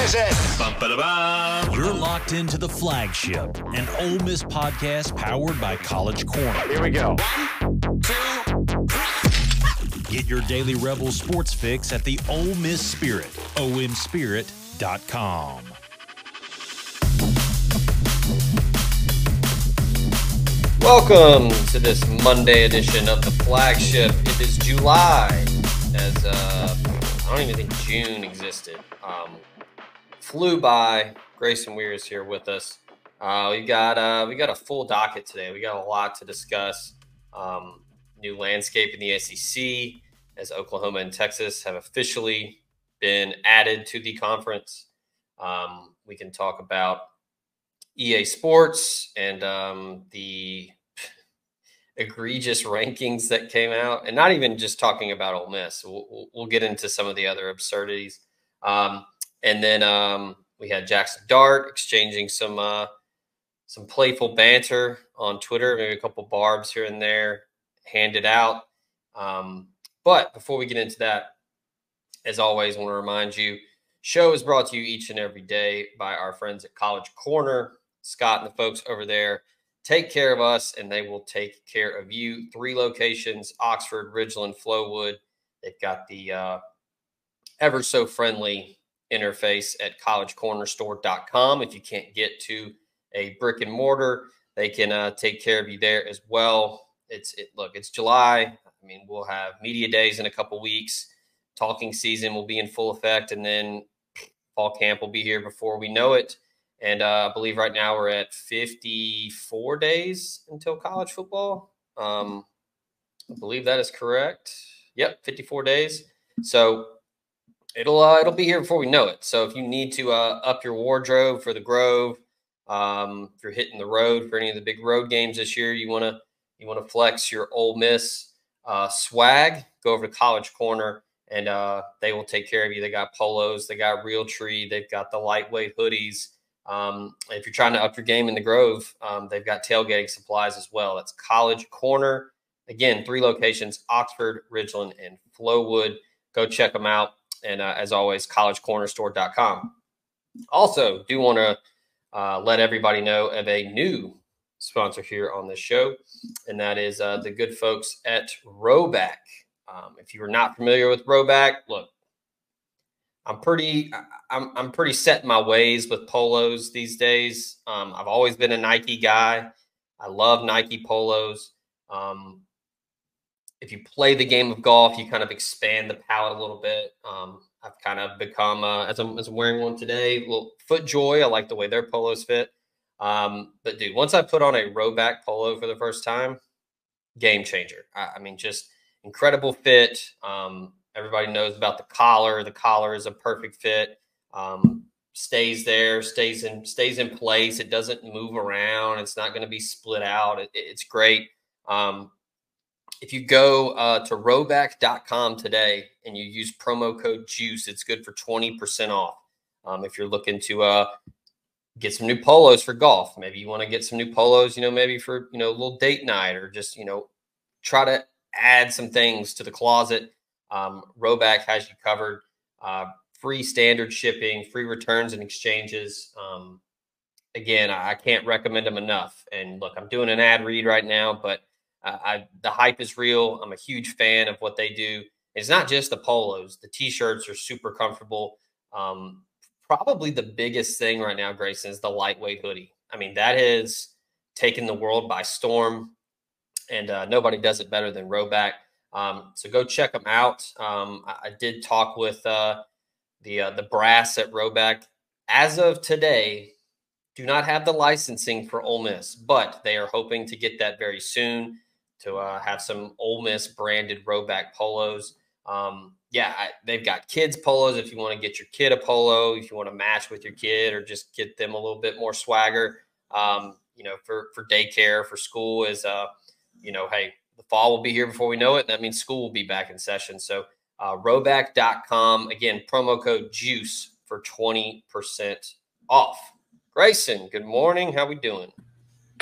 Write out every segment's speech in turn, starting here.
is it? You're locked into the Flagship, an Ole Miss podcast powered by College Corner. Here we go. 1, 2, 3. Get your daily Rebel sports fix at the Ole Miss Spirit, omspirit.com. Welcome to this Monday edition of the Flagship. It is July, as I don't even think June existed. Flew by. Grayson Weir is here with us. We got a full docket today. We got a lot to discuss. New landscape in the SEC as Oklahoma and Texas have officially been added to the conference. We can talk about EA Sports and the egregious rankings that came out, and not even just talking about Ole Miss. We'll get into some of the other absurdities. And then we had Jackson Dart exchanging some playful banter on Twitter, maybe a couple barbs here and there handed out. But before we get into that, as always, I want to remind you, show is brought to you each and every day by our friends at College Corner. Scott and the folks over there take care of us, and they will take care of you. 3 locations: Oxford, Ridgeland, Flowood. They've got the ever so friendly interface at collegecornerstore.com. If you can't get to a brick and mortar, they can take care of you there as well. Look, it's July. I mean, we'll have media days in a couple weeks. Talking season will be in full effect, and then fall camp will be here before we know it. And I believe right now we're at 54 days until college football. I believe that is correct. Yep, 54 days. So it'll be here before we know it. So if you need to up your wardrobe for the Grove, if you're hitting the road for any of the big road games this year, you want to flex your Ole Miss swag, go over to College Corner, and they will take care of you. They got polos, they got Realtree, they've got the lightweight hoodies. If you're trying to up your game in the Grove, they've got tailgating supplies as well. That's College Corner. Again, 3 locations: Oxford, Ridgeland, and Flowood. Go check them out. And as always, collegecornerstore.com. Also, do want to let everybody know of a new sponsor here on this show, and that is the good folks at Rowback. If you are not familiar with Rowback, look, I'm pretty set in my ways with polos these days. I've always been a Nike guy. I love Nike polos. If you play the game of golf, you kind of expand the palette a little bit. I've kind of become, as I'm wearing one today, a little FootJoy. I like the way their polos fit. But dude, once I put on a Rowback polo for the first time, game changer. I mean, just incredible fit. Everybody knows about the collar. The collar is a perfect fit. Stays there, stays in place. It doesn't move around. It's not going to be split out. It's great. If you go to rowback.com today and you use promo code JUICE, it's good for 20% off. If you're looking to get some new polos for golf, maybe you want to get some new polos, maybe for, a little date night, or just, try to add some things to the closet. Rowback has you covered. Free standard shipping, free returns and exchanges. Again, I can't recommend them enough. And look, I'm doing an ad read right now, but the hype is real. I'm a huge fan of what they do. It's not just the polos. The T-shirts are super comfortable. Probably the biggest thing right now, Grayson, is the lightweight hoodie. I mean, that has taken the world by storm, and nobody does it better than Rowback. So go check them out. I did talk with the brass at Rowback. As of today, do not have the licensing for Ole Miss, but they are hoping to get that very soon, to have some Ole Miss branded Rowback polos. They've got kids polos if you want to get your kid a polo, if you want to match with your kid, or just get them a little bit more swagger. For daycare, for school is, hey, the fall will be here before we know it. That means school will be back in session. So rowback.com, again, promo code JUICE for 20% off. Grayson, good morning. How we doing?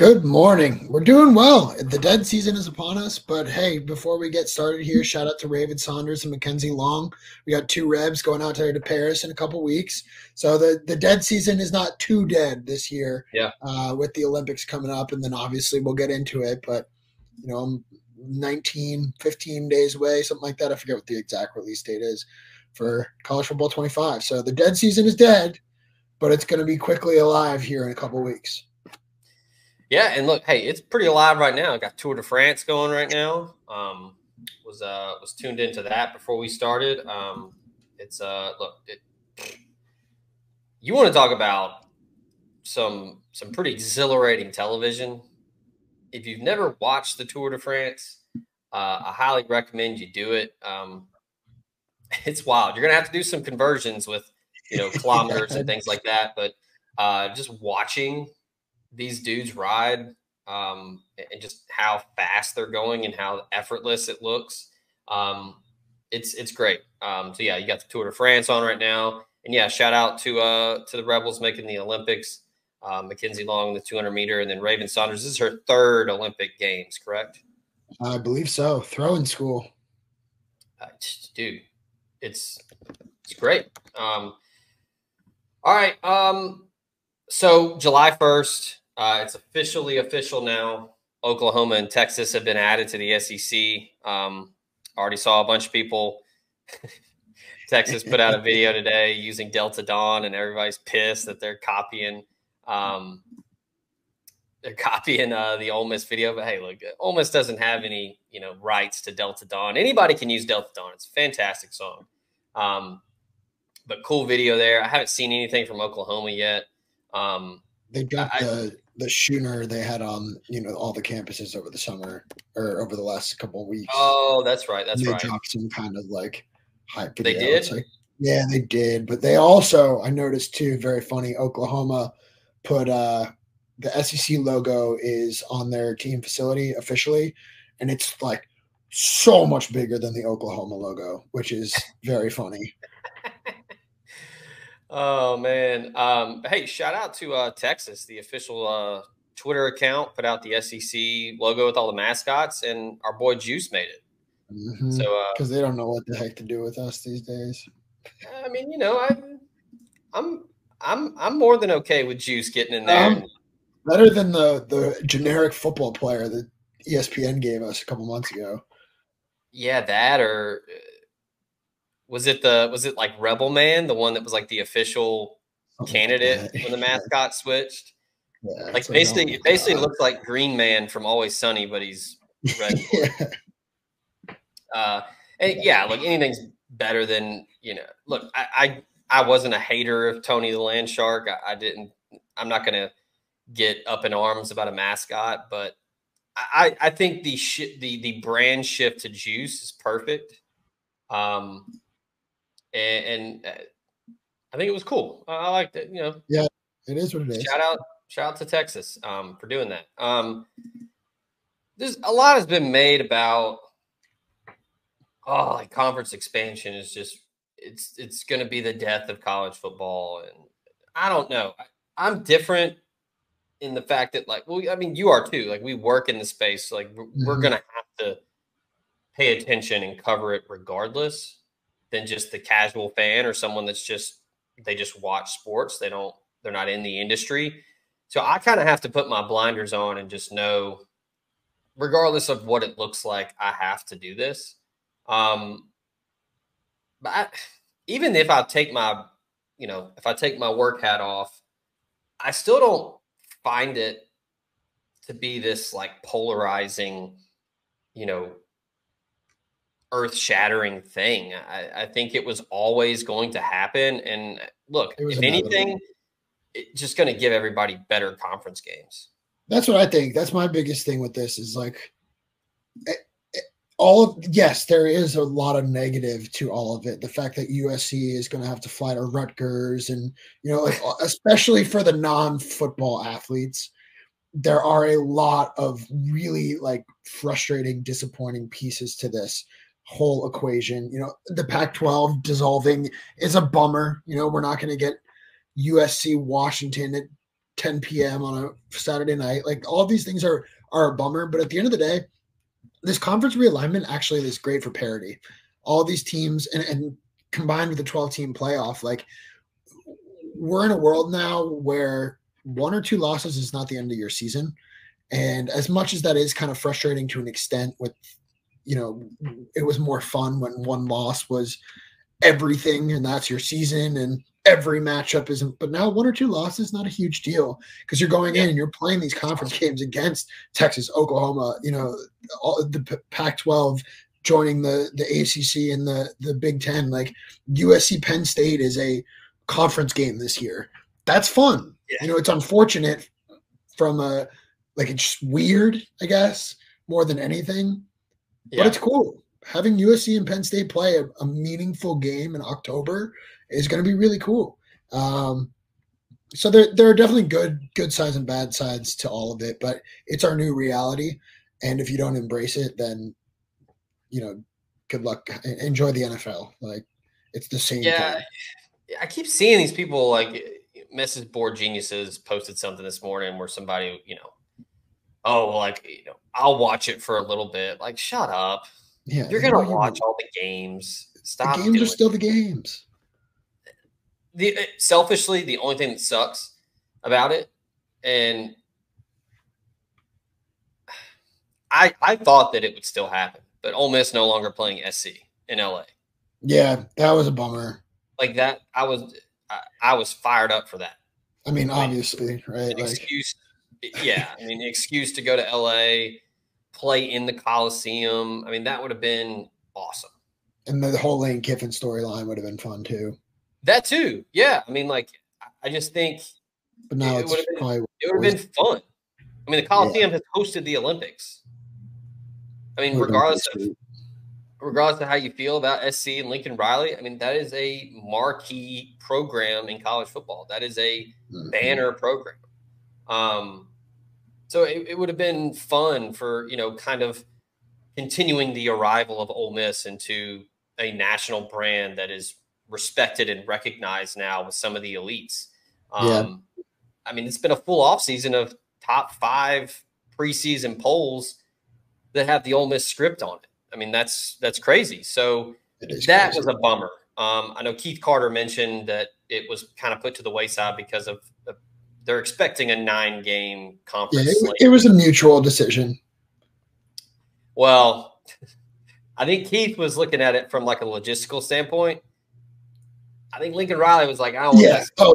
Good morning. We're doing well. The dead season is upon us, but hey, before we get started here, shout out to Raven Saunders and Mackenzie Long. We got 2 Rebs going out there to Paris in a couple weeks. So the dead season is not too dead this year. Yeah. With the Olympics coming up, and then obviously we'll get into it, but I'm 15 days away, something like that. I forget what the exact release date is for College Football 25. So the dead season is dead, but it's going to be quickly alive here in a couple weeks. Yeah, and look, hey, it's pretty alive right now. Got Tour de France going right now. Was tuned into that before we started. You want to talk about some pretty exhilarating television. If you've never watched the Tour de France, I highly recommend you do it. It's wild. You're gonna have to do some conversions with kilometers and things like that, but just watching these dudes ride and just how fast they're going and how effortless it looks. It's great. So yeah, you got the Tour de France on right now, and yeah, shout out to the Rebels making the Olympics. Mackenzie Long, the 200-meter, and then Raven Saunders. This is her 3rd Olympic Games, correct? I believe so. Throwing school. Dude, it's great. All right. So July 1st, it's officially official now. Oklahoma and Texas have been added to the SEC. Already saw a bunch of people. Texas put out a video today using Delta Dawn, and everybody's pissed that they're copying. The Ole Miss video. But hey, look, Ole Miss doesn't have any rights to Delta Dawn. Anybody can use Delta Dawn. It's a fantastic song. But cool video there. I haven't seen anything from Oklahoma yet. They dropped the schooner they had on all the campuses over the summer or over the last couple of weeks. Oh, that's right. They dropped some kind of like hype video. They did? Yeah, they did. But they also, I noticed too, very funny, Oklahoma put the SEC logo is on their team facility officially, and it's like so much bigger than the Oklahoma logo, which is very funny. Oh man. Hey, shout out to Texas. The official Twitter account put out the SEC logo with all the mascots, and our boy Juice made it. Mm-hmm. So because they don't know what the heck to do with us these days. I mean, I'm more than okay with Juice getting in there. Better than the generic football player that ESPN gave us a couple months ago. Yeah, that, or was it like Rebel Man, the one that was like the official candidate when the mascot switched? Yeah, like basically it looks like Green Man from Always Sunny, but he's red. And yeah, look, anything's better than Look, I wasn't a hater of Tony the Land Shark. I'm not gonna get up in arms about a mascot, but I think the brand shift to Juice is perfect. And I think it was cool. I liked it. Yeah, it is what it is. Shout out to Texas for doing that. There's a lot has been made about like conference expansion is just it's going to be the death of college football, and I don't know. I'm different in the fact that you are too. Like, we work in the space, so like we're going to have to pay attention and cover it regardless than just the casual fan or someone that's they just watch sports. They're not in the industry. So I kind of have to put my blinders on and just know, regardless of what it looks like, I have to do this. But even if I take my work hat off, I still don't find it to be this like polarizing, earth-shattering thing. I think it was always going to happen. And look, if anything, it's just going to give everybody better conference games. That's what I think. That's my biggest thing with this is like yes, there is a lot of negative to all of it. The fact that USC is going to have to fly to Rutgers and, especially for the non-football athletes, there are a lot of really like frustrating, disappointing pieces to this whole equation. The Pac-12 dissolving is a bummer. We're not going to get USC Washington at 10 p.m. on a Saturday night. Like all these things are a bummer, but at the end of the day, this conference realignment actually is great for parity. All these teams and combined with the 12-team playoff, like we're in a world now where 1 or 2 losses is not the end of your season. And as much as that is kind of frustrating to an extent with, it was more fun when 1 loss was everything and that's your season and every matchup isn't, but now 1 or 2 losses is not a huge deal because you're going in and you're playing these conference games against Texas, Oklahoma, all the Pac-12 joining the ACC and the Big Ten. Like USC Penn State is a conference game this year. That's fun. Yeah. It's unfortunate from it's just weird, I guess, more than anything, but it's cool. Having USC and Penn State play a meaningful game in October is going to be really cool. So there are definitely good sides and bad sides to all of it, but it's our new reality. And if you don't embrace it, then, good luck. Enjoy the NFL. Like it's the same thing. I keep seeing these people like Message Board Geniuses posted something this morning where somebody, I'll watch it for a little bit. Like, shut up. Yeah, you're gonna watch all the games. Stop. The games are still the games. Selfishly, the only thing that sucks about it, and I thought that it would still happen, but Ole Miss no longer playing SC in LA. Yeah, that was a bummer. Like that, I was fired up for that. I mean, obviously, right? Excuse to go to LA. Play in the Coliseum. I mean, that would have been awesome. And the whole Lane Kiffin storyline would have been fun too. That too. Yeah. I mean, like, I just think but now it would have been fun. I mean, the Coliseum has hosted the Olympics. I mean, regardless of how you feel about SC and Lincoln Riley, I mean, that is a marquee program in college football. That is a banner program. So it would have been fun for, kind of continuing the arrival of Ole Miss into a national brand that is respected and recognized now with some of the elites. I mean, it's been a full offseason of top 5 preseason polls that have the Ole Miss script on it. I mean, that's crazy. So that was a bummer. I know Keith Carter mentioned that it was kind of put to the wayside because of they're expecting a 9-game conference. Yeah, it was a mutual decision. Well, I think Keith was looking at it from like a logistical standpoint. I think Lincoln Riley was like, I don't want this. Oh,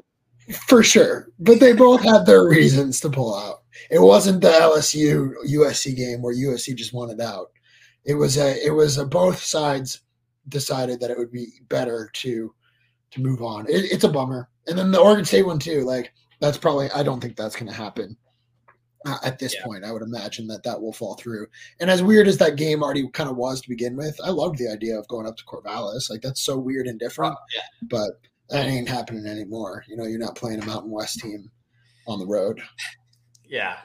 for sure. But they both had their reasons to pull out. It wasn't the LSU USC game where USC just wanted out. It was both sides decided that it would be better to move on. It's a bummer. And then the Oregon State one too, like that's probably, I don't think that's going to happen at this point. I would imagine that will fall through. And as weird as that game already kind of was to begin with, I loved the idea of going up to Corvallis. Like that's so weird and different, but that ain't happening anymore. You're not playing a Mountain West team on the road. Yeah,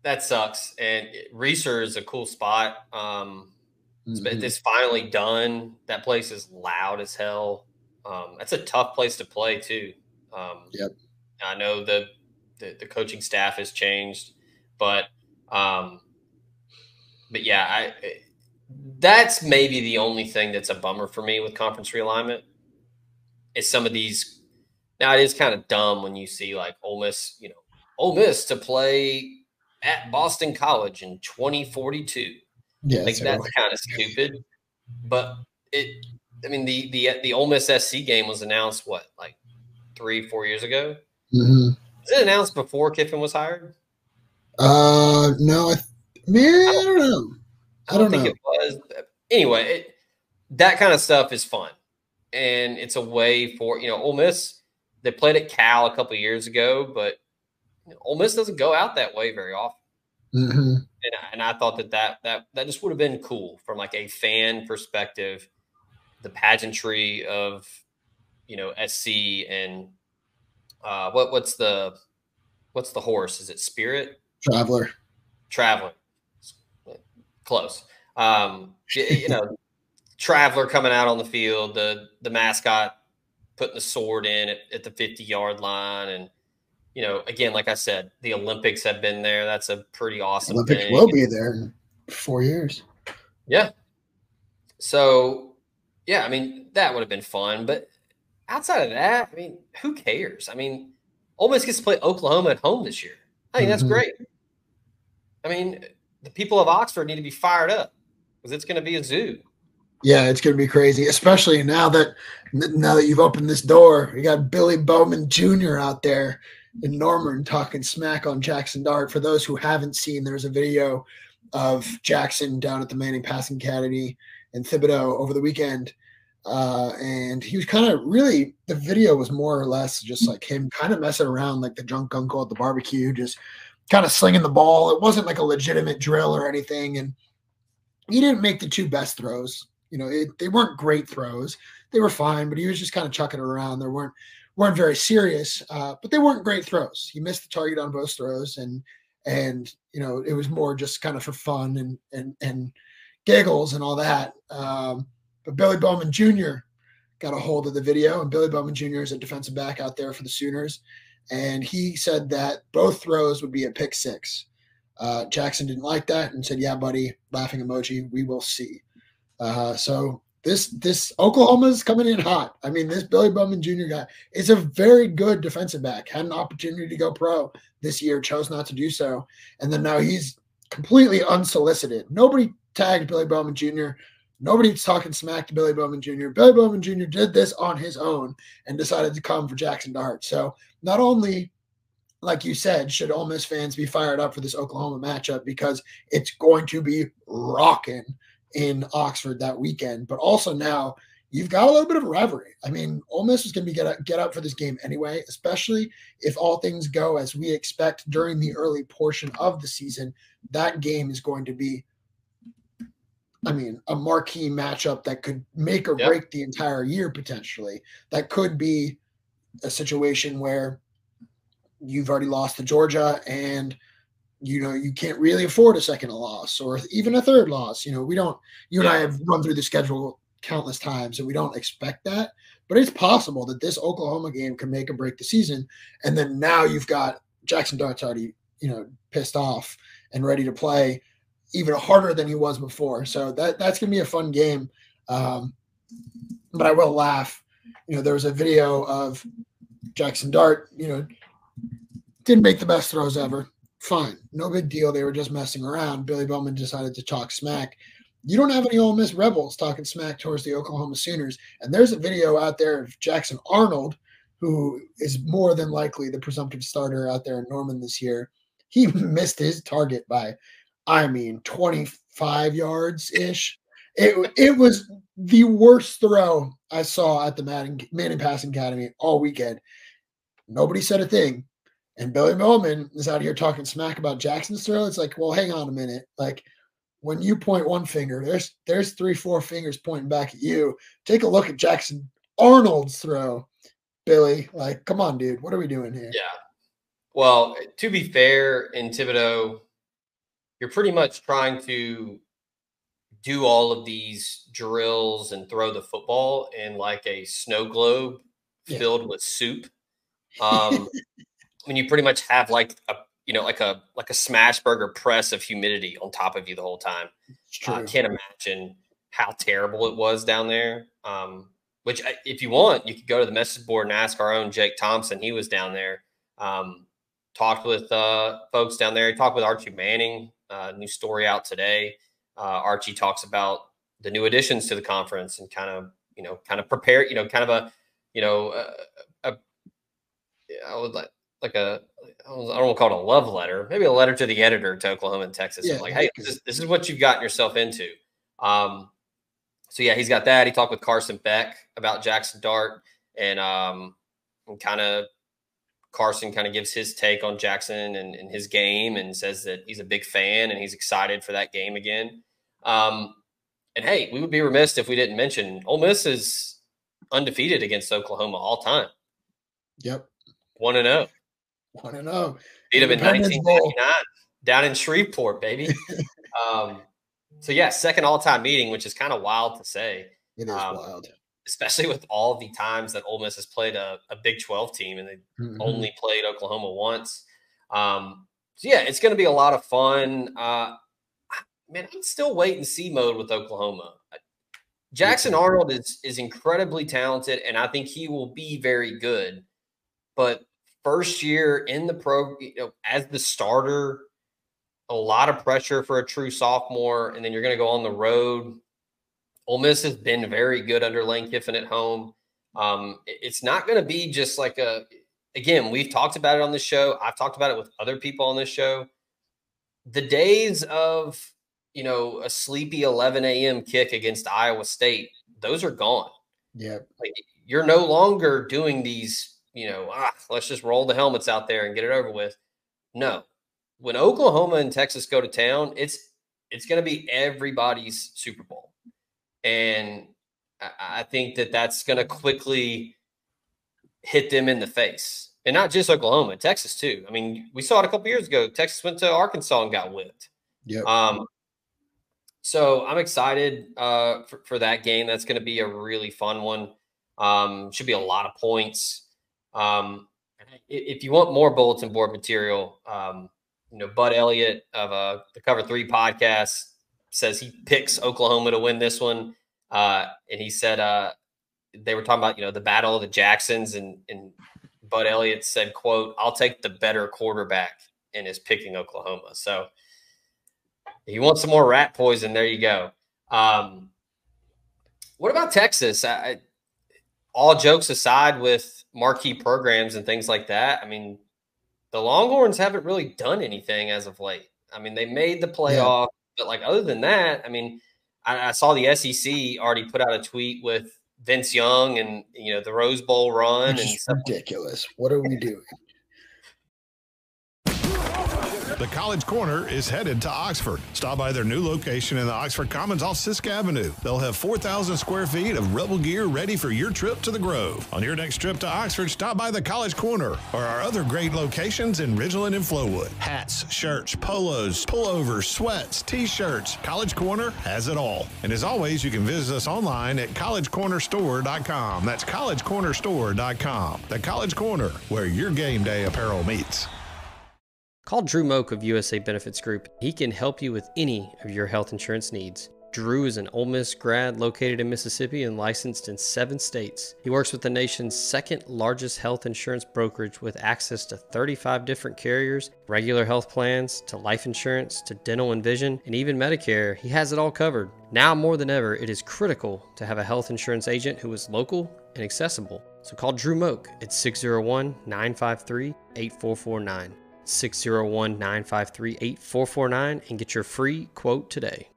that sucks. And Reeser is a cool spot. It's finally done. That place is loud as hell. That's a tough place to play too. I know the coaching staff has changed, but yeah, that's maybe the only thing that's a bummer for me with conference realignment is some of these. Now it is kind of dumb when you see like Ole Miss to play at Boston College in 2042. Yeah, like that's kind of stupid, but the Ole Miss SC game was announced like 3-4 years ago. Mm-hmm. Was it announced before Kiffin was hired? No, I don't know. I don't think it was. Anyway, that kind of stuff is fun, and it's a way for Ole Miss. They played at Cal a couple of years ago, but Ole Miss doesn't go out that way very often. Mm-hmm. And I thought that just would have been cool from like a fan perspective, the pageantry of SC and what's the horse? Is it Spirit? Traveler. Close. Traveler coming out on the field, the mascot putting the sword in at the 50-yard line, and again, like I said, the Olympics have been there. That's a pretty awesome Olympics thing. will be there in 4 years. Yeah. So, yeah, I mean, that would have been fun. But outside of that, I mean, who cares? I mean, Ole Miss gets to play Oklahoma at home this year. I think that's great. I mean, the people of Oxford need to be fired up because it's going to be a zoo. Yeah, it's going to be crazy, especially now that you've opened this door. You got Billy Bowman Jr. out there in Norman talking smack on Jackson Dart. For those who haven't seen, there's a video of Jackson down at the Manning Passing Academy in Thibodaux over the weekend. And he was kind of really, the video was more or less just like him kind of messing around like the drunk uncle at the barbecue, just kind of slinging the ball. It wasn't like a legitimate drill or anything. And he didn't make the two best throws. They weren't great throws. They were fine, but he was just kind of chucking it around. They weren't very serious, but they weren't great throws. He missed the target on both throws, and it was more just kind of for fun and giggles and all that. But Billy Bowman Jr. got a hold of the video, and Billy Bowman Jr. is a defensive back out there for the Sooners, and he said that both throws would be a pick six. Jackson didn't like that and said, "Yeah, buddy," laughing emoji. We will see. So this Oklahoma's coming in hot. I mean, this Billy Bowman Jr. guy is a very good defensive back. Had an opportunity to go pro this year, chose not to do so, and then now he's completely unsolicited. Nobody tagged Billy Bowman Jr. Nobody's talking smack to Billy Bowman Jr. Billy Bowman Jr. did this on his own and decided to come for Jackson Dart. So not only, like you said, should Ole Miss fans be fired up for this Oklahoma matchup because it's going to be rocking in Oxford that weekend, but also now you've got a little bit of a rivalry. I mean, Ole Miss is going to get up for this game anyway, especially if all things go as we expect during the early portion of the season. That game is going to be, I mean, a marquee matchup that could make or break the entire year potentially. That could be a situation where you've already lost to Georgia and you can't really afford a second loss or even a third loss. You and I have run through the schedule countless times and we don't expect that, but it's possible that this Oklahoma game can make or break the season. And then now you've got Jackson Dart's already, pissed off and ready to play even harder than he was before. So that's going to be a fun game. But I will laugh. There was a video of Jackson Dart, didn't make the best throws ever. Fine. No big deal. They were just messing around. Billy Bowman decided to talk smack. You don't have any Ole Miss Rebels talking smack towards the Oklahoma Sooners. And there's a video out there of Jackson Arnold, who is more than likely the presumptive starter out there in Norman this year. He missed his target by, 25 yards-ish. It was the worst throw I saw at the Manning Passing Academy all weekend. Nobody said a thing. And Billy Bowman is out here talking smack about Jackson's throw. It's like, well, hang on a minute. Like, when you point one finger, there's 3-4 fingers pointing back at you. Take a look at Jackson Arnold's throw, Billy. Like, come on, dude. What are we doing here? Yeah. Well, to be fair, in Thibodaux, you're pretty much trying to do all of these drills and throw the football in like a snow globe filled with soup. When you pretty much have like a smash burger press of humidity on top of you the whole time. I can't imagine how terrible it was down there. Which if you want, you could go to the message board and ask our own Jake Thompson. He was down there, talked with folks down there. He talked with Archie Manning, new story out today. Archie talks about the new additions to the conference and kind of prepare, I would like I don't want to call it a love letter, maybe a letter to the editor to Oklahoma and Texas. Yeah, like, hey, this is what you've gotten yourself into. So yeah, he's got that. He talked with Carson Beck about Jackson Dart and Carson kind of gives his take on Jackson and his game and says that he's a big fan and he's excited for that game again. And hey, we would be remiss if we didn't mention Ole Miss is undefeated against Oklahoma all time. Yep. 1-0. 1-0. Beat them in 1999 down in Shreveport, baby. So yeah, second all-time meeting, which is kind of wild to say. It is wild. especially with all the times that Ole Miss has played a Big 12 team and they only played Oklahoma once. So yeah, it's going to be a lot of fun. Man, I'm still wait and see mode with Oklahoma. Jackson Arnold is incredibly talented, and I think he will be very good. But first year in the pro, as the starter, a lot of pressure for a true sophomore, and then you're going to go on the road. Ole Miss has been very good under Lane Kiffin at home. It's not going to be just like again, we've talked about it on this show. I've talked about it with other people on this show. The days of, a sleepy 11 a.m. kick against Iowa State, those are gone. Yeah. Like, you're no longer doing these, let's just roll the helmets out there and get it over with. No. When Oklahoma and Texas go to town, it's going to be everybody's Super Bowl. And I think that that's going to quickly hit them in the face. And not just Oklahoma, Texas too. I mean, we saw it a couple years ago. Texas went to Arkansas and got whipped. Yeah. So I'm excited for that game. That's going to be a really fun one. Should be a lot of points. If you want more bulletin board material, Bud Elliott of the Cover 3 podcast says he picks Oklahoma to win this one. And he said they were talking about, the battle of the Jacksons, and Bud Elliott said, quote, "I'll take the better quarterback," and is picking Oklahoma. So if you want some more rat poison, there you go. What about Texas? All jokes aside, with marquee programs and things like that, I mean, the Longhorns haven't really done anything as of late. I mean, they made the playoff, but other than that, I mean, I saw the SEC already put out a tweet with Vince Young and, the Rose Bowl run. Which is ridiculous. What are we doing? The College Corner is headed to Oxford. Stop by their new location in the Oxford Commons off Sisk Avenue. They'll have 4,000 square feet of Rebel gear ready for your trip to the Grove. On your next trip to Oxford, stop by the College Corner or our other great locations in Ridgeland and Flowood. Hats, shirts, polos, pullovers, sweats, t-shirts. College Corner has it all. And as always, you can visit us online at collegecornerstore.com. That's collegecornerstore.com. The College Corner, where your game day apparel meets. Call Drew Moak of USA Benefits Group. He can help you with any of your health insurance needs. Drew is an Ole Miss grad located in Mississippi and licensed in 7 states. He works with the nation's second largest health insurance brokerage with access to 35 different carriers, regular health plans, to life insurance, to dental and vision, and even Medicare. He has it all covered. Now more than ever, it is critical to have a health insurance agent who is local and accessible. So call Drew Moak at 601-953-8449. 601-953-8449 and get your free quote today.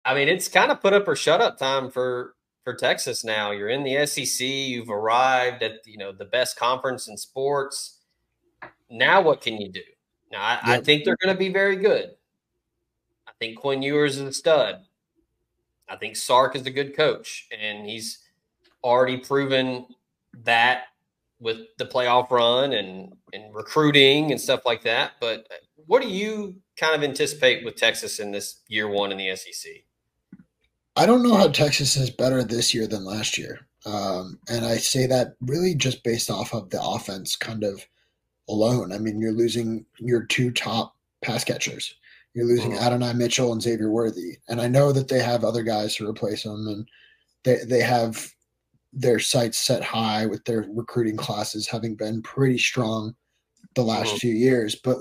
I mean, it's kind of put up or shut up time for Texas now. You're in the SEC. You've arrived at, the best conference in sports. Now what can you do? Now, I think they're going to be very good. I think Quinn Ewers is a stud. I think Sark is a good coach, and he's already proven that with the playoff run and recruiting and stuff like that. But what do you kind of anticipate with Texas in this year one in the SEC? I don't know how Texas is better this year than last year. And I say that really just based off of the offense kind of alone. I mean, you're losing your 2 top pass catchers. You're losing Adonai Mitchell and Xavier Worthy. And I know that they have other guys to replace them, and they have their sights set high with their recruiting classes having been pretty strong the last few years. But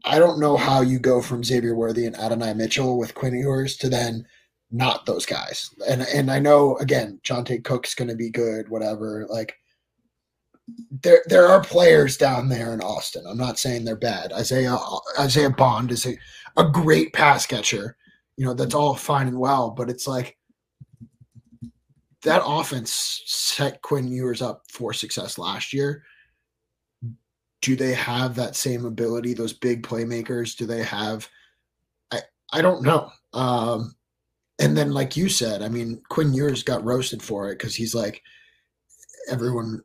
I don't know how you go from Xavier Worthy and Adonai Mitchell with Quinn Ewers to then not those guys. And I know, again, Jonte Cook's going to be good, whatever. There are players down there in Austin. I'm not saying they're bad. Isaiah Bond is a great pass catcher. That's all fine and well, but it's that offense set Quinn Ewers up for success last year. Do they have that same ability, those big playmakers? Do they have – I don't know. And then, like you said, I mean, Quinn Ewers got roasted for it because he's everyone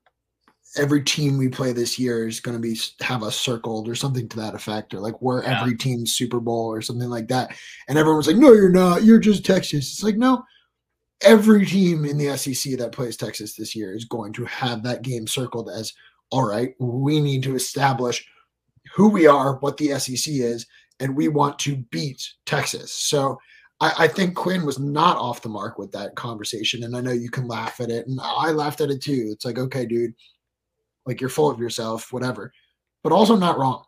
every team we play this year is going to have us circled or something to that effect, or like we're every team's Super Bowl or something like that. And everyone's like, no, you're not. You're just Texas. It's like, no, every team in the SEC that plays Texas this year is going to have that game circled as, all right, we need to establish who we are, what the SEC is, and we want to beat Texas. So I think Quinn was not off the mark with that conversation. And I know you can laugh at it. And I laughed at it too. It's like, okay, dude, like you're full of yourself, whatever, but also not wrong.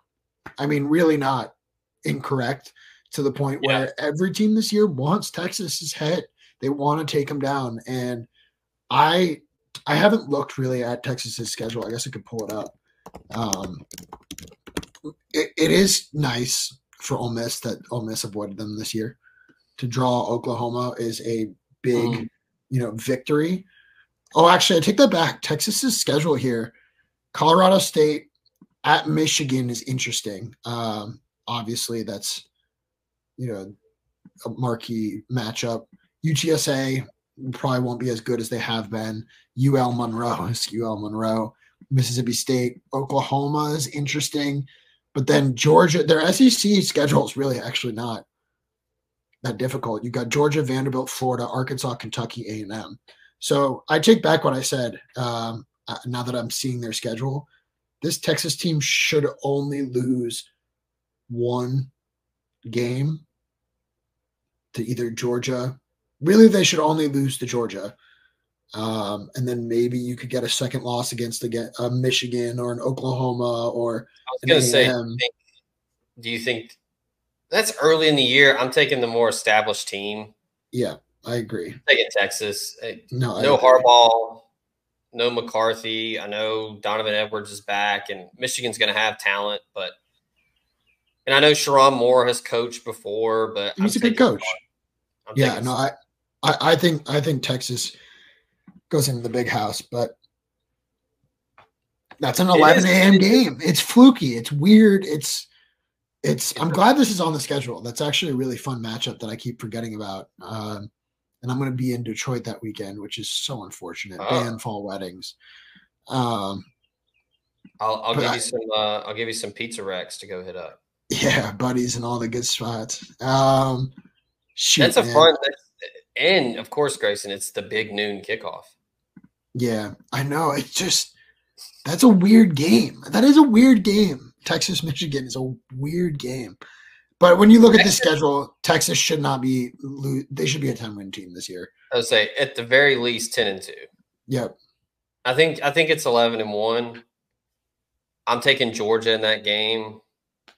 I mean, really not incorrect to the point where every team this year wants Texas's head. They want to take them down. And I haven't looked really at Texas's schedule. I guess I could pull it up. It is nice for Ole Miss that Ole Miss avoided them this year. To draw Oklahoma is a big, victory. Oh, actually, I take that back. Texas's schedule here, Colorado State at Michigan is interesting. Obviously, that's, a marquee matchup. UTSA probably won't be as good as they have been. UL Monroe, Mississippi State, Oklahoma is interesting. But then Georgia, their SEC schedule is really actually not that difficult. You got Georgia, Vanderbilt, Florida, Arkansas, Kentucky, A&M. So I take back what I said. Now that I'm seeing their schedule, this Texas team should only lose one game to either Georgia. Really, they should only lose to Georgia. And then maybe you could get a second loss against a Michigan or an Oklahoma or I was going to say, do you think that's early in the year? I'm taking the more established team. Yeah, I agree. I'm taking Texas. No Harbaugh, no McCarthy. I know Donovan Edwards is back, and Michigan's going to have talent, and I know Sharon Moore has coached before, but he's a good coach. I think Texas goes into the big house, but that's an 11 a.m. game. It's fluky. It's weird. I'm glad this is on the schedule. That's actually a really fun matchup that I keep forgetting about. And I'm going to be in Detroit that weekend, which is so unfortunate. Ban fall weddings. I'll give you some pizza racks to go hit up. Yeah, buddies and all the good spots. That's a fun. And of course, Grayson, it's the big noon kickoff. Yeah, I know. It's just that's a weird game. That is a weird game. Texas, Michigan is a weird game. But when you look at the schedule, Texas should not be – they should be a 10-win team this year. I would say at the very least 10-2. Yep. I think it's 11-1. I'm taking Georgia in that game.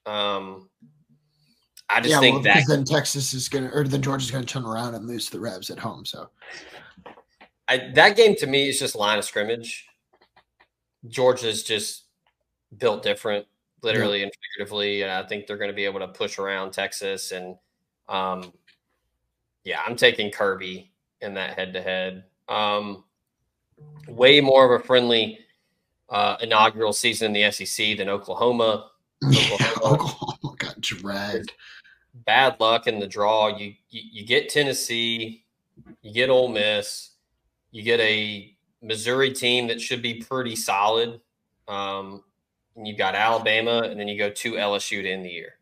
I just think that – then Texas is going to – or then Georgia's going to turn around and lose to the Rebs at home. So that game to me is just line of scrimmage. Georgia's just built different. Literally and figuratively, and I think they're going to be able to push around Texas. And, I'm taking Kirby in that head-to-head. Way more of a friendly inaugural season in the SEC than Oklahoma. Oklahoma got dragged. Bad luck in the draw. You get Tennessee, you get Ole Miss, you get a Missouri team that should be pretty solid. And you've got Alabama, and then you go to LSU to end the year.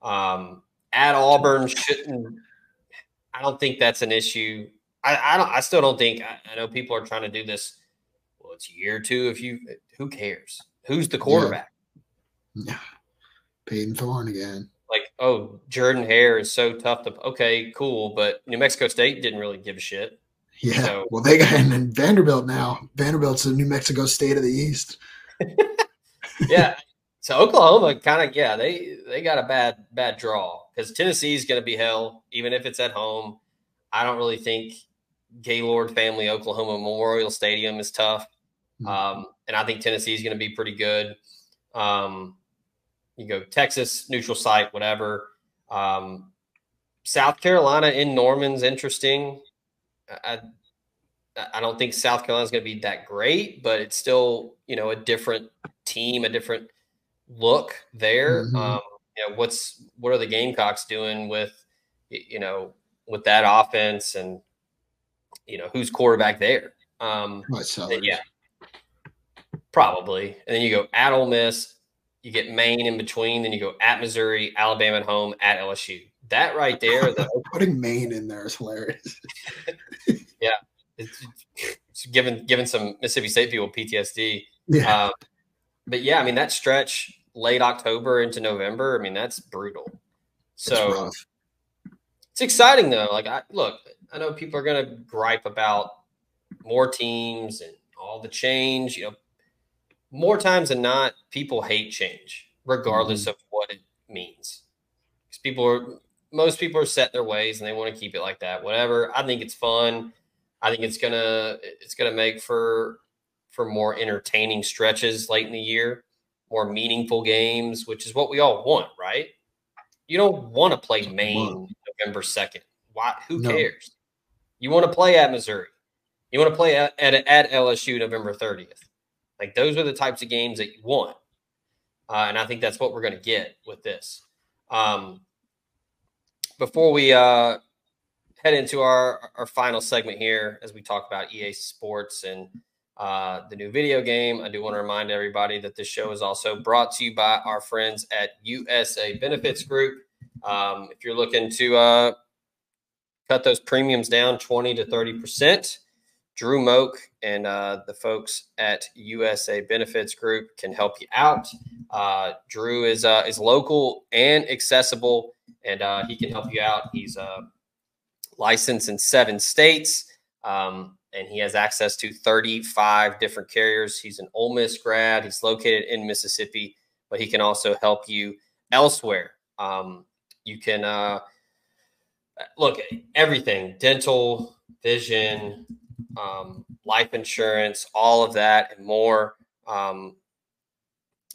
At Auburn shouldn't – I don't think that's an issue. I still don't think – I know people are trying to do this. Well, it's year two. Who cares? Who's the quarterback? Yeah. Peyton Thorne again. Like, oh, Jordan Hare is so tough to – okay, cool, but New Mexico State didn't really give a shit. Yeah, so, well, they got – and then Vanderbilt now. Vanderbilt's the New Mexico State of the East. Yeah. So Oklahoma kind of, they got a bad draw because Tennessee's going to be hell, even if it's at home. I don't really think Gaylord family Oklahoma Memorial Stadium is tough. And I think Tennessee's going to be pretty good. You go Texas, neutral site, whatever. South Carolina in Norman's interesting. I don't think South Carolina's going to be that great, but it's still, a different team, a different look there. Mm-hmm. What are the Gamecocks doing with that offense and, who's quarterback there? Probably. And then you go at Ole Miss, you get Maine in between, then you go at Missouri, Alabama at home, at LSU. That right there. Putting Maine in there is hilarious. Yeah. It's giving some Mississippi State people PTSD. Yeah. But yeah, I mean, that stretch late October into November, I mean, that's brutal. So it's exciting though. Like, I know people are going to gripe about more teams and all the change. More times than not, people hate change, regardless of what it means. Because most people are set in their ways and they want to keep it like that. Whatever. I think it's fun. I think it's gonna make for more entertaining stretches late in the year, more meaningful games, which is what we all want, right? You don't want to play Maine November 2nd. Why? Who cares? You want to play at Missouri. You want to play at LSU November 30th. Like, those are the types of games that you want. And I think that's what we're going to get with this. Before we head into our final segment here, as we talk about EA Sports and the new video game, I do want to remind everybody that this show is also brought to you by our friends at USA Benefits Group. If you're looking to cut those premiums down 20 to 30%, Drew Moak and the folks at USA Benefits Group can help you out. Drew is local and accessible, and he can help you out. He's licensed in 7 states, and he has access to 35 different carriers. He's an Ole Miss grad. He's located in Mississippi, but he can also help you elsewhere. You can look at everything: dental, vision, life insurance, all of that and more.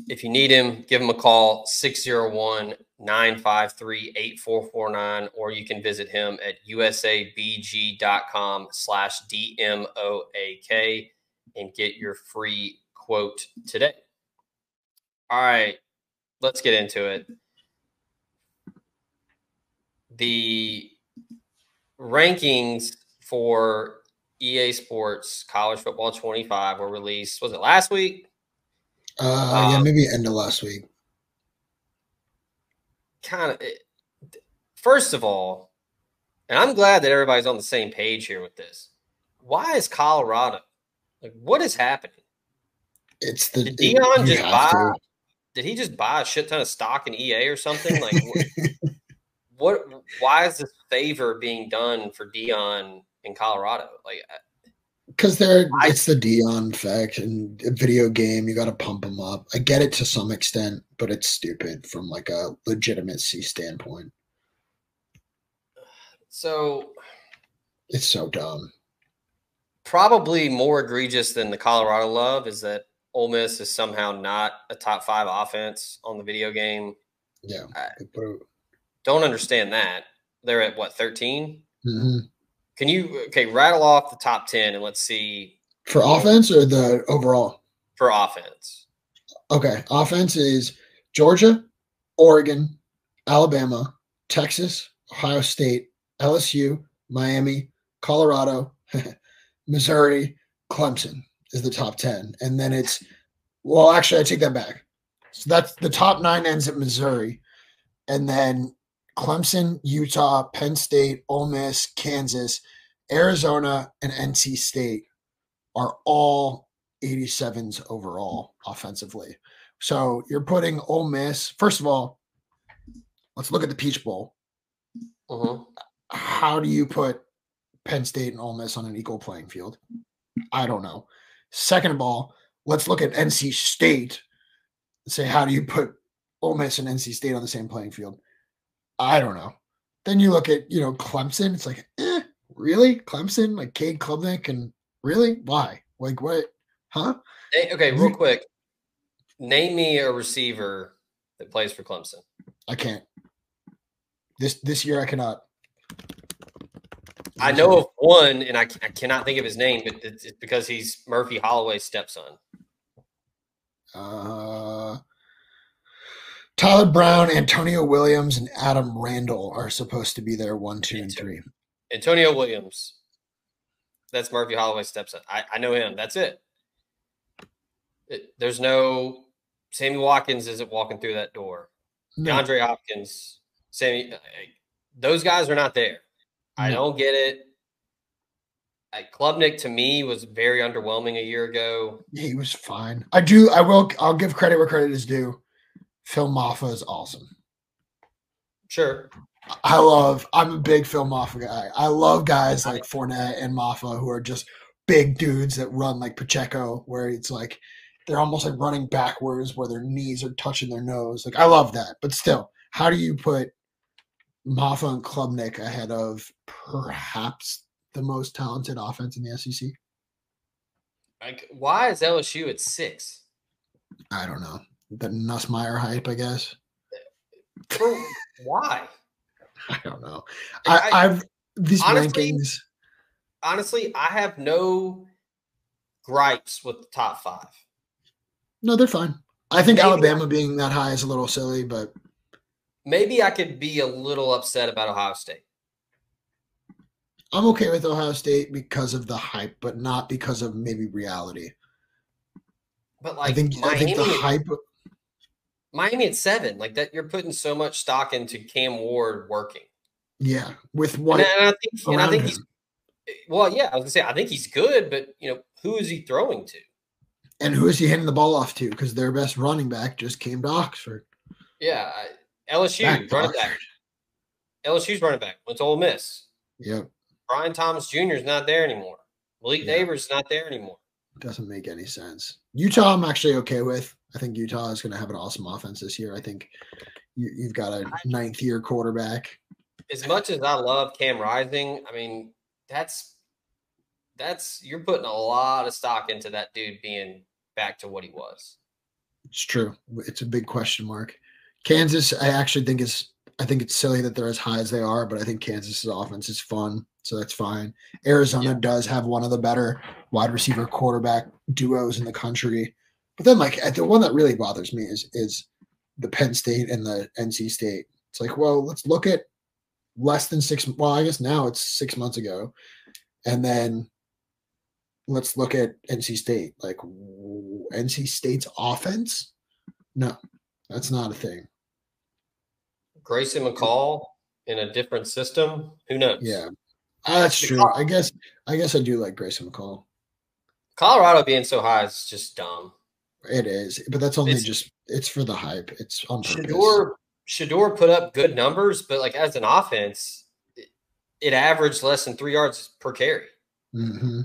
If you need him, give him a call, 601-953-8449, or you can visit him at usabg.com/DMOAK and get your free quote today. All right, let's get into it. The rankings for EA Sports College Football 25 were released. Was it last week? Yeah, maybe end of last week. First of all, and I'm glad that everybody's on the same page here with this. Why is Colorado? Like, what is happening? Did Dion just buy? Did he just buy a shit ton of stock in EA or something? Like, what? Why is this favor being done for Dion in Colorado? Like, because it's the Dion effect, and a video game, you got to pump them up. I get it to some extent, but it's stupid from like a legitimacy standpoint. So it's so dumb. Probably more egregious than the Colorado love is that Ole Miss is somehow not a top 5 offense on the video game. Yeah. Don't understand that. They're at what, 13? Mm-hmm. Can you rattle off the top 10 and let's see. For offense or the overall? For offense. Okay. Offense is Georgia, Oregon, Alabama, Texas, Ohio State, LSU, Miami, Colorado, Missouri, Clemson is the top 10. And then it's, well, actually, I take that back. So that's the top 9 ends at Missouri. And then Clemson, Utah, Penn State, Ole Miss, Kansas, Arizona, and NC State are all 87s overall offensively. So you're putting Ole Miss. First of all, let's look at the Peach Bowl. Uh-huh. How do you put Penn State and Ole Miss on an equal playing field? I don't know. Second of all, let's look at NC State and say, how do you put Ole Miss and NC State on the same playing field? I don't know. Then you look at, Clemson. It's like, really? Clemson? Like Cade Klubnik? And really? Why? Like what? Huh? Okay, real quick. Name me a receiver that plays for Clemson. I can't. This year I cannot. I know of one, and I cannot think of his name, but it's because he's Murphy Holloway's stepson. Tyler Brown, Antonio Williams, and Adam Randall are supposed to be there 1, 2, and 3. Antonio Williams. That's Murphy Holloway's stepson. I know him. That's it. There's no Sammy Watkins isn't walking through that door. No. DeAndre Hopkins, those guys are not there. No. I don't get it. Klubnik to me was very underwhelming a year ago. Yeah, he was fine. I'll give credit where credit is due. Phil Maffa is awesome. Sure. I'm a big Phil Maffa guy. I love guys like Fournette and Maffa who are just big dudes that run like Pacheco, where it's like they're almost like running backwards where their knees are touching their nose. Like I love that. But still, how do you put Maffa and Klubnik ahead of perhaps the most talented offense in the SEC? Like, why is LSU at 6? I don't know. The Nussmeier hype, I guess. Why? I don't know. These honestly, rankings. Honestly, I have no gripes with the top 5. No, they're fine. I think Alabama being that high is a little silly, but maybe I could be a little upset about Ohio State. I'm okay with Ohio State because of the hype, but not because of maybe reality. But like, I think the hype. Miami at 7, like that, you're putting so much stock into Cam Ward working. Yeah, with what? And I think he's. Well, yeah, I was gonna say I think he's good, but who is he throwing to? And who is he handing the ball off to? Because their best running back just came to Oxford. Yeah, LSU running back. LSU's running back went to Ole Miss. Yep. Brian Thomas Jr. is not there anymore. Malik Neighbors is not there anymore. Doesn't make any sense. Utah, I'm actually okay with. I think Utah is going to have an awesome offense this year. I think you've got a 9th-year quarterback. As much as I love Cam Rising, I mean, that's you're putting a lot of stock into that dude being back to what he was. It's true. It's a big question mark. Kansas, I think it's silly that they're as high as they are, but I think Kansas's offense is fun, so that's fine. Arizona does have one of the better wide receiver quarterback duos in the country. But then, like, the one that really bothers me is the Penn State and the NC State. It's like, well, let's look at less than 6. Well, I guess now it's 6 months ago, and then let's look at NC State. Like, NC State's offense? No, that's not a thing. Grayson McCall in a different system? Who knows? Yeah, that's true. I guess I do like Grayson McCall. Colorado being so high is just dumb. It is, but that's only it's for the hype. It's on purpose. Shador put up good numbers, but like as an offense, it averaged less than 3 yards per carry. Mm-hmm.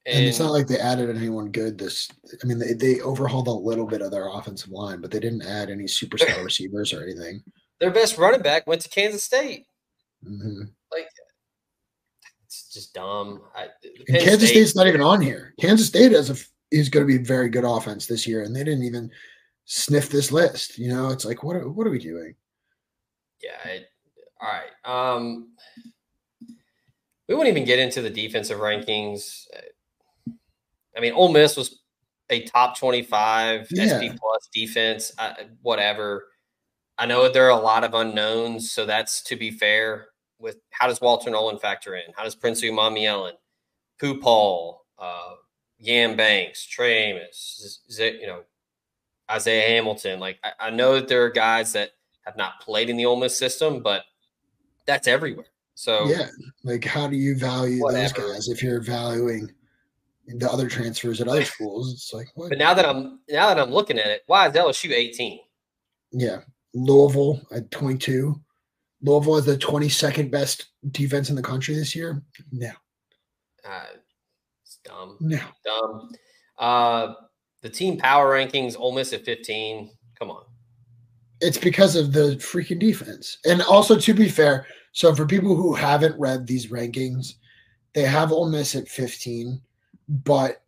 And it's not like they added anyone good. They overhauled a little bit of their offensive line, but they didn't add any superstar receivers or anything. Their best running back went to Kansas State. Mm-hmm. Like, it's just dumb. And Kansas State's not even on here. Kansas State is going to be a very good offense this year, and they didn't even sniff this list. It's like, what are we doing? Yeah. All right. We won't even get into the defensive rankings. I mean, Ole Miss was a top 25 SP plus defense. Whatever. I know there are a lot of unknowns, so that's to be fair. With how does Walter Nolan factor in? How does Prince Umaamielen, Pooh Paul, Yam Banks, Trey Amos, Isaiah Hamilton? Like, I know that there are guys that have not played in the Ole Miss system, but that's everywhere. So yeah, like, how do you value those guys if you're valuing the other transfers at other schools? It's like, what? But now that I'm looking at it, why is LSU 18? Yeah, Louisville at 22. Louisville is the 22nd best defense in the country this year. No, it's dumb. No, dumb. The team power rankings, Ole Miss at 15. Come on. It's because of the freaking defense. And also, to be fair, so for people who haven't read these rankings, they have Ole Miss at 15, but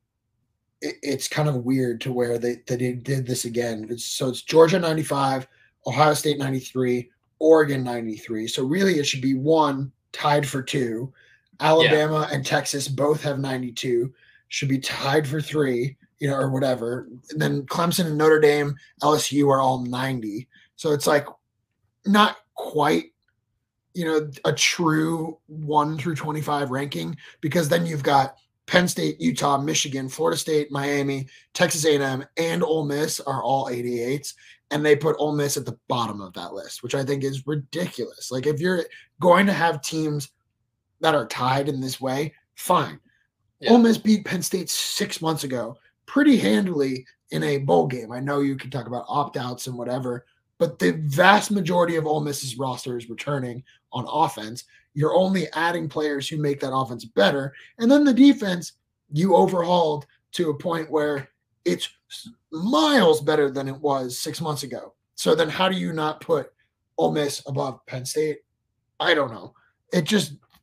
it's kind of weird to where they did this again. It's Georgia 95, Ohio State 93, Oregon 93. So really it should be 1 tied for 2. Alabama and Texas both have 92, should be tied for 3, or whatever. And then Clemson and Notre Dame, LSU are all 90. So it's like not quite, a true 1 through 25 ranking, because then you've got Penn State, Utah, Michigan, Florida State, Miami, Texas A&M, and Ole Miss are all 88s, and they put Ole Miss at the bottom of that list, which I think is ridiculous. Like, if you're going to have teams that are tied in this way, fine. Yeah. Ole Miss beat Penn State 6 months ago pretty handily in a bowl game. I know you can talk about opt-outs and whatever, but the vast majority of Ole Miss's roster is returning on offense. You're only adding players who make that offense better. And then the defense, you overhauled to a point where it's miles better than it was 6 months ago. So then how do you not put Ole Miss above Penn State? I don't know.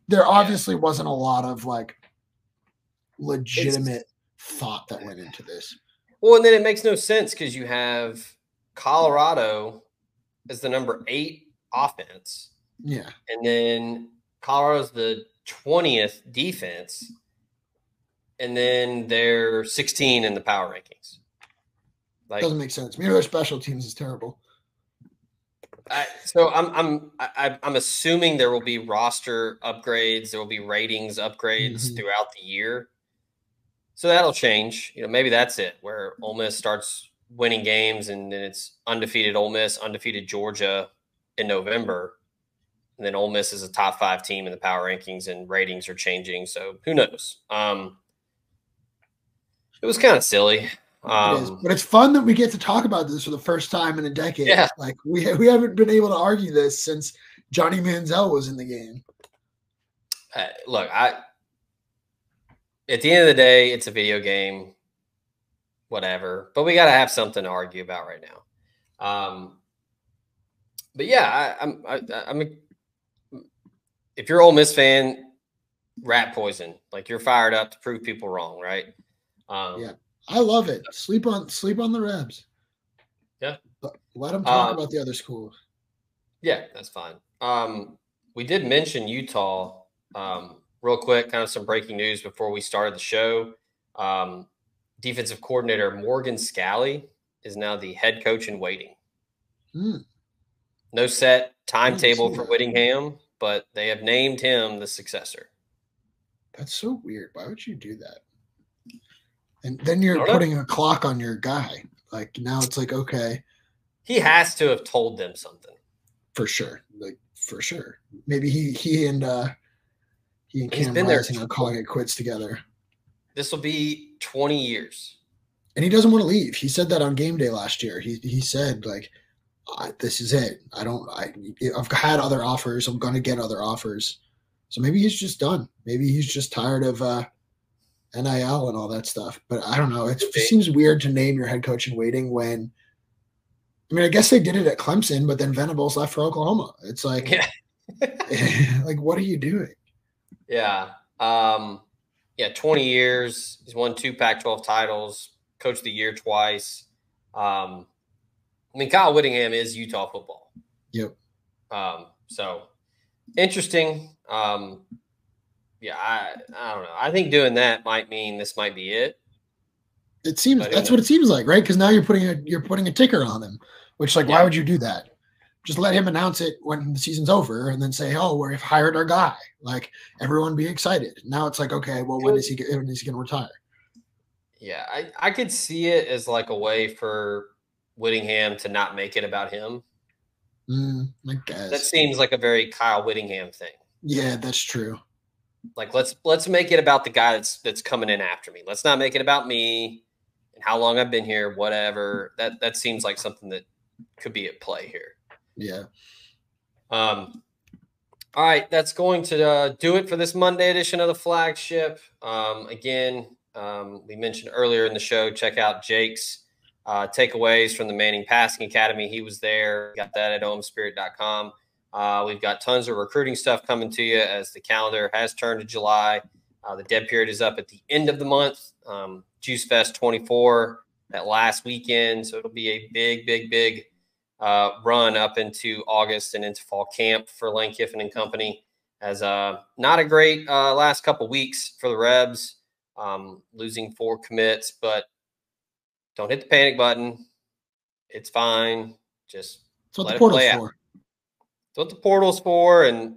There obviously wasn't a lot of like legitimate thought that went into this. Well, and then it makes no sense because you have Colorado as the number 8 offense. Yeah. And then Colorado's the 20th defense. And then they're 16 in the power rankings. Like, doesn't make sense. Maybe their special teams is terrible. So I'm assuming there will be roster upgrades. There will be ratings upgrades throughout the year. So that'll change. Maybe that's it, where Ole Miss starts winning games, and then it's undefeated Ole Miss, undefeated Georgia in November, and then Ole Miss is a top 5 team in the power rankings, and ratings are changing. So who knows? It was kind of silly. It is, but it's fun that we get to talk about this for the first time in a decade. Yeah. Like we haven't been able to argue this since Johnny Manziel was in the game. Look, at the end of the day, it's a video game, whatever. But we got to have something to argue about right now. But yeah, if you're an Ole Miss fan, rat poison. Like, you're fired up to prove people wrong, right? Yeah, I love it. Sleep on the Rebs. Yeah, let them talk about the other schools. Yeah, that's fine. We did mention Utah real quick, kind of some breaking news before we started the show. Defensive coordinator Morgan Scalley is now the head coach in waiting. No set timetable for Whittingham, but they have named him the successor. That's so weird. Why would you do that? And then you're putting a clock on your guy. Like, now it's like, okay. He has to have told them something. For sure. Like, for sure. Maybe he and Cam Rising are calling it quits together. This will be 20 years. And he doesn't want to leave. He said that on game day last year. He said, like, this is it. I've had other offers. I'm going to get other offers. So maybe he's just done. Maybe he's just tired of NIL and all that stuff. But I don't know. It seems weird to name your head coach in waiting when – I mean, I guess they did it at Clemson, but then Venables left for Oklahoma. It's like, like, what are you doing? Yeah. 20 years. He's won 2 Pac-12 titles, coach of the year twice. I mean, Kyle Whittingham is Utah football. Yep. So interesting. I don't know. I think doing that might mean this might be it. It seems that's what it seems like, right? Because now you're putting a ticker on him, which, like, why would you do that? Just let him announce it when the season's over, and then say, "Oh, we've hired our guy." Like, everyone be excited. Now it's like, okay, well, when is he going to retire? Yeah, I could see it as like a way for Whittingham to not make it about him. I guess that seems like a very Kyle Whittingham thing. Yeah, that's true. Like, let's make it about the guy that's coming in after me. Let's not make it about me and how long I've been here, whatever. That seems like something that could be at play here. Yeah. All right, that's going to do it for this Monday edition of the Flagship. Again, we mentioned earlier in the show, check out Jake's takeaways from the Manning Passing Academy. He was there. Got that at omspirit.com. We've got tons of recruiting stuff coming to you as the calendar has turned to July. The dead period is up at the end of the month. Juice Fest 24 that last weekend. So it'll be a big run up into August and into fall camp for Lane Kiffin and company. As not a great last couple weeks for the Rebs, losing 4 commits, but don't hit the panic button. It's fine. Just let it play out. That's what the portal's for, and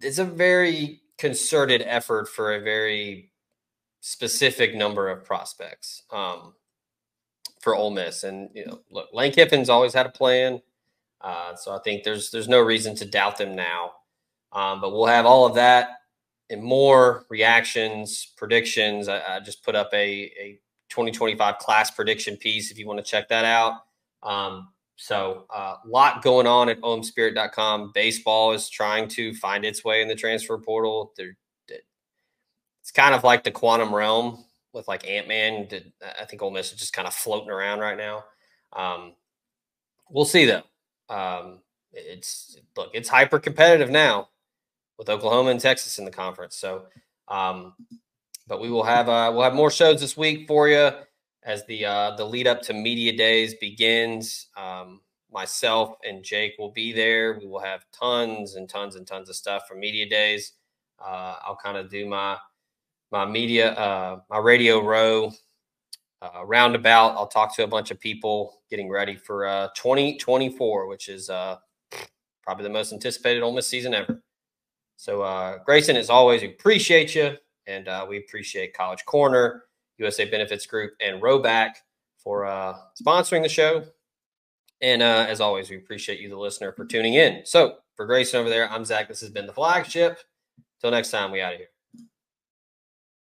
it's a very concerted effort for a very specific number of prospects for Ole Miss. And, look, Lane Kiffin's always had a plan. So I think there's no reason to doubt them now. But we'll have all of that and more reactions, predictions. I just put up a 2025 class prediction piece if you want to check that out. So a lot going on at omspirit.com. Baseball is trying to find its way in the transfer portal. It's kind of like the quantum realm with like Ant-Man. I think Ole Miss is just kind of floating around right now. We'll see though. It's hyper competitive now with Oklahoma and Texas in the conference. So, but we'll have more shows this week for you as the lead up to media days begins. Myself and Jake will be there. We will have tons and tons and tons of stuff for media days. I'll kind of do my media, my radio row roundabout. I'll talk to a bunch of people getting ready for 2024, which is probably the most anticipated Ole Miss season ever. So, Grayson, as always, we appreciate you, and we appreciate College Corner, USA Benefits Group, and Rowback for sponsoring the show. And as always, we appreciate you, the listener, for tuning in. So, for Grayson over there, I'm Zach. This has been The Flagship. Till next time, we out of here.